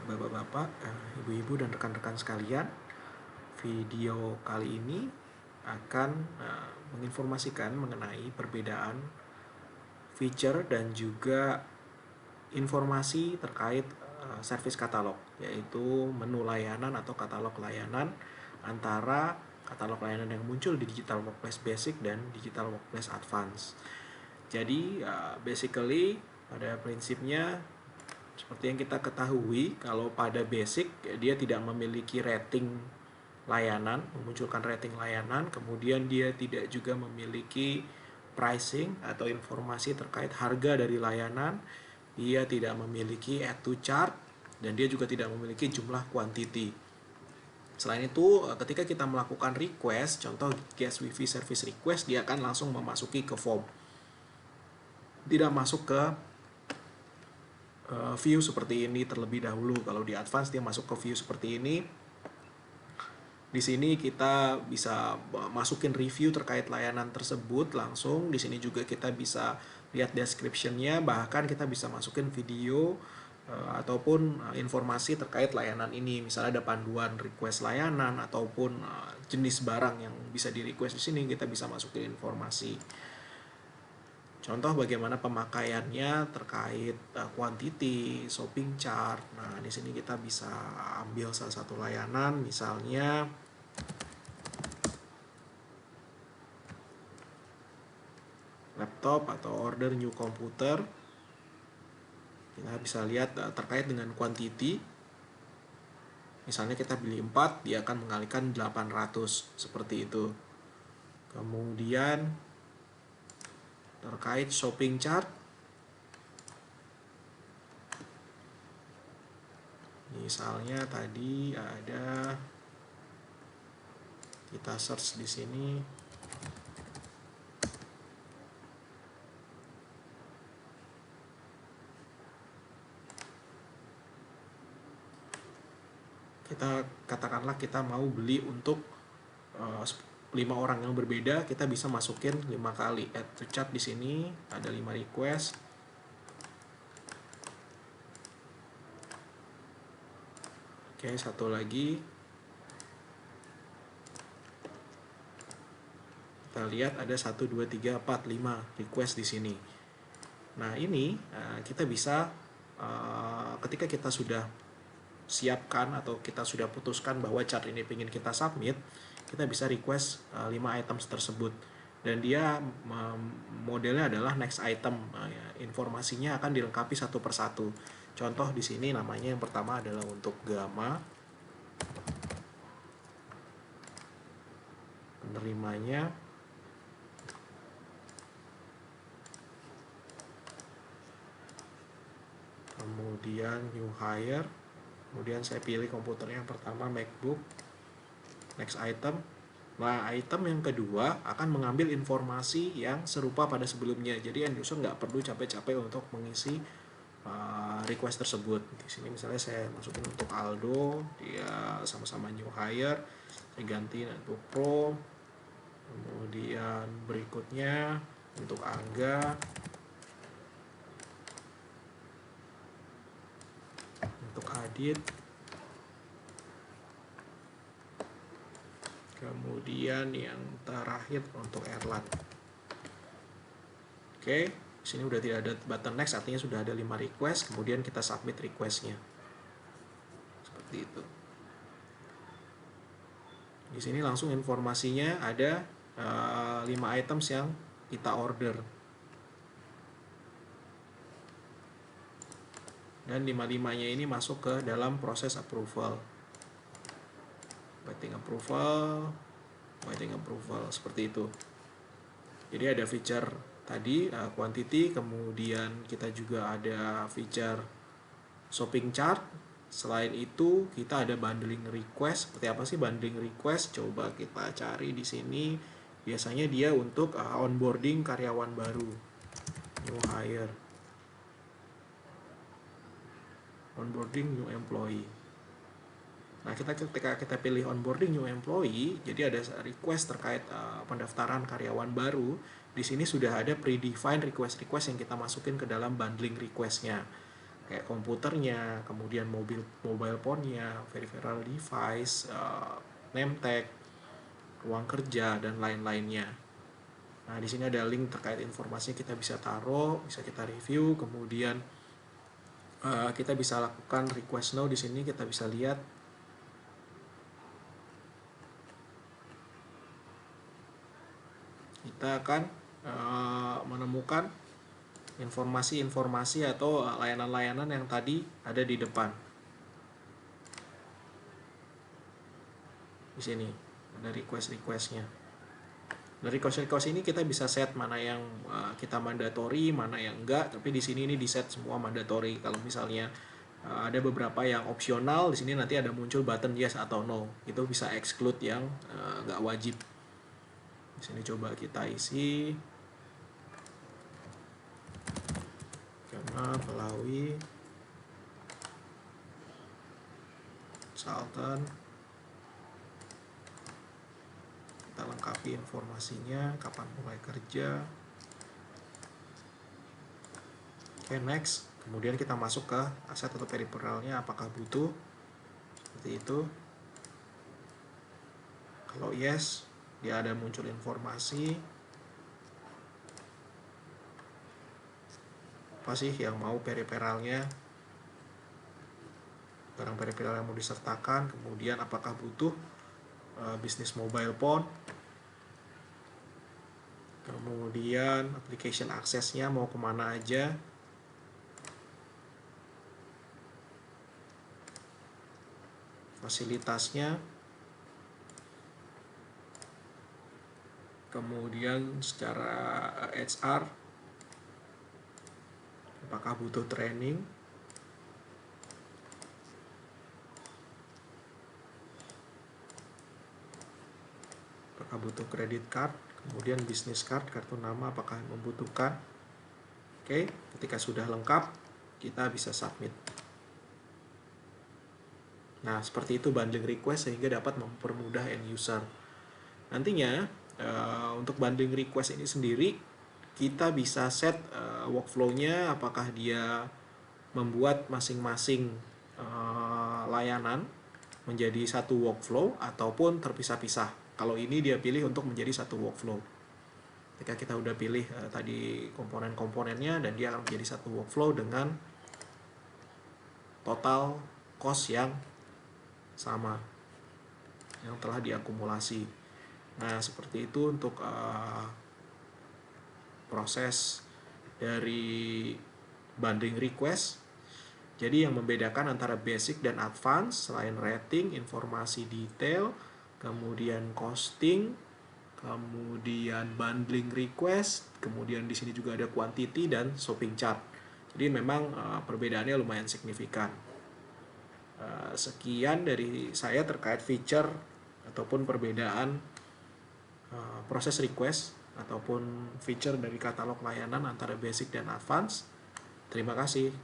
Bapak-bapak, ibu-ibu dan rekan-rekan sekalian. Video kali ini akan menginformasikan mengenai perbedaan feature dan juga informasi terkait service katalog, yaitu menu layanan atau katalog layanan antara katalog layanan yang muncul di Digital Workplace Basic dan Digital Workplace Advance. Jadi basically pada prinsipnya seperti yang kita ketahui, kalau pada basic dia tidak memiliki rating layanan, memunculkan rating layanan, kemudian dia tidak juga memiliki pricing atau informasi terkait harga dari layanan, dia tidak memiliki add to chart, dan dia juga tidak memiliki jumlah quantity. Selain itu, ketika kita melakukan request, contoh guest wifi service request, dia akan langsung memasuki ke form, tidak masuk ke view seperti ini terlebih dahulu. Kalau di advance dia masuk ke view seperti ini. Di sini kita bisa masukin review terkait layanan tersebut langsung. Di sini juga kita bisa lihat description-nya, bahkan kita bisa masukin video ataupun informasi terkait layanan ini. Misalnya ada panduan request layanan ataupun jenis barang yang bisa di request di sini, kita bisa masukin informasi. Contoh bagaimana pemakaiannya terkait quantity, shopping chart. Nah, di sini kita bisa ambil salah satu layanan, misalnya laptop atau order new computer. Kita bisa lihat terkait dengan quantity. Misalnya kita beli 4, dia akan mengalihkan 800, seperti itu. Kemudian terkait shopping chart, misalnya tadi ada, kita search di sini, kita katakanlah kita mau beli untuk 5 orang yang berbeda, kita bisa masukin 5 kali add to chart. Di sini ada 5 request. Oke, satu lagi. Kita lihat ada 1 2 3 4 5 request di sini. Nah, ini kita bisa ketika kita sudah siapkan atau kita sudah putuskan bahwa chart ini ingin kita submit, kita bisa request 5 items tersebut, dan dia modelnya adalah next item. Informasinya akan dilengkapi satu persatu. Contoh di sini namanya yang pertama adalah untuk gamma, penerimanya kemudian new hire, kemudian saya pilih komputernya yang pertama MacBook, next item. Nah, item yang kedua akan mengambil informasi yang serupa pada sebelumnya, jadi end user nggak perlu capek-capek untuk mengisi request tersebut. Di sini misalnya saya masukin untuk Aldo, dia sama-sama new hire, saya ganti untuk Pro. Kemudian berikutnya untuk Angga, untuk Adit, kemudian yang terakhir untuk Erlan. Oke, sini udah tidak ada button next, artinya sudah ada 5 request. Kemudian kita submit requestnya, seperti itu. Di sini langsung informasinya ada 5 items yang kita order, dan 5-5-nya ini masuk ke dalam proses approval, waiting approval, seperti itu. Jadi ada feature tadi quantity, kemudian kita juga ada feature shopping chart. Selain itu kita ada bundling request. Seperti apa sih bundling request? Coba kita cari di sini. Biasanya dia untuk onboarding karyawan baru, new hire, onboarding new employee. Nah, ketika kita pilih onboarding new employee, jadi ada request terkait pendaftaran karyawan baru. Di sini sudah ada predefined request yang kita masukin ke dalam bundling requestnya. kayak komputernya, kemudian mobile phone-nya, peripheral device, name tag, ruang kerja, dan lain-lainnya. Nah, di sini ada link terkait informasinya, kita bisa taruh, bisa kita review, kemudian kita bisa lakukan request now. Di sini kita bisa lihat kita akan menemukan informasi-informasi atau layanan-layanan yang tadi ada di depan. Di sini ada request-requestnya. Dari request ini kita bisa set mana yang kita mandatory, mana yang enggak. Tapi di sini ini di set semua mandatory. Kalau misalnya ada beberapa yang opsional, di sini nanti ada muncul button yes atau no. Itu bisa exclude yang enggak wajib. Di sini coba kita isi. Karena Pelawi consultant, kita lengkapi informasinya, kapan mulai kerja. Oke, next. Kemudian kita masuk ke aset atau peripheralnya, apakah butuh, seperti itu. Kalau yes, dia ada muncul informasi apa sih yang mau peripheralnya, barang peripheral yang mau disertakan, kemudian apakah butuh bisnis mobile phone, kemudian application aksesnya mau kemana aja, fasilitasnya, kemudian secara HR apakah butuh training, apakah butuh credit card, kemudian business card, kartu nama apakah membutuhkan. Oke, ketika sudah lengkap kita bisa submit. Nah, seperti itu bundling request sehingga dapat mempermudah end user. Nantinya untuk bundling request ini sendiri kita bisa set workflow-nya, apakah dia membuat masing-masing layanan menjadi satu workflow ataupun terpisah-pisah. Kalau ini dia pilih untuk menjadi satu workflow. Ketika kita udah pilih tadi komponen-komponennya, dan dia akan menjadi satu workflow dengan total cost yang sama yang telah diakumulasi. Nah, seperti itu untuk proses dari bundling request. Jadi yang membedakan antara basic dan advance selain rating, informasi detail, kemudian costing, kemudian bundling request, kemudian di sini juga ada quantity dan shopping chart. Jadi memang perbedaannya lumayan signifikan. Sekian dari saya terkait feature ataupun perbedaan proses request ataupun feature dari katalog layanan antara basic dan advance. Terima kasih.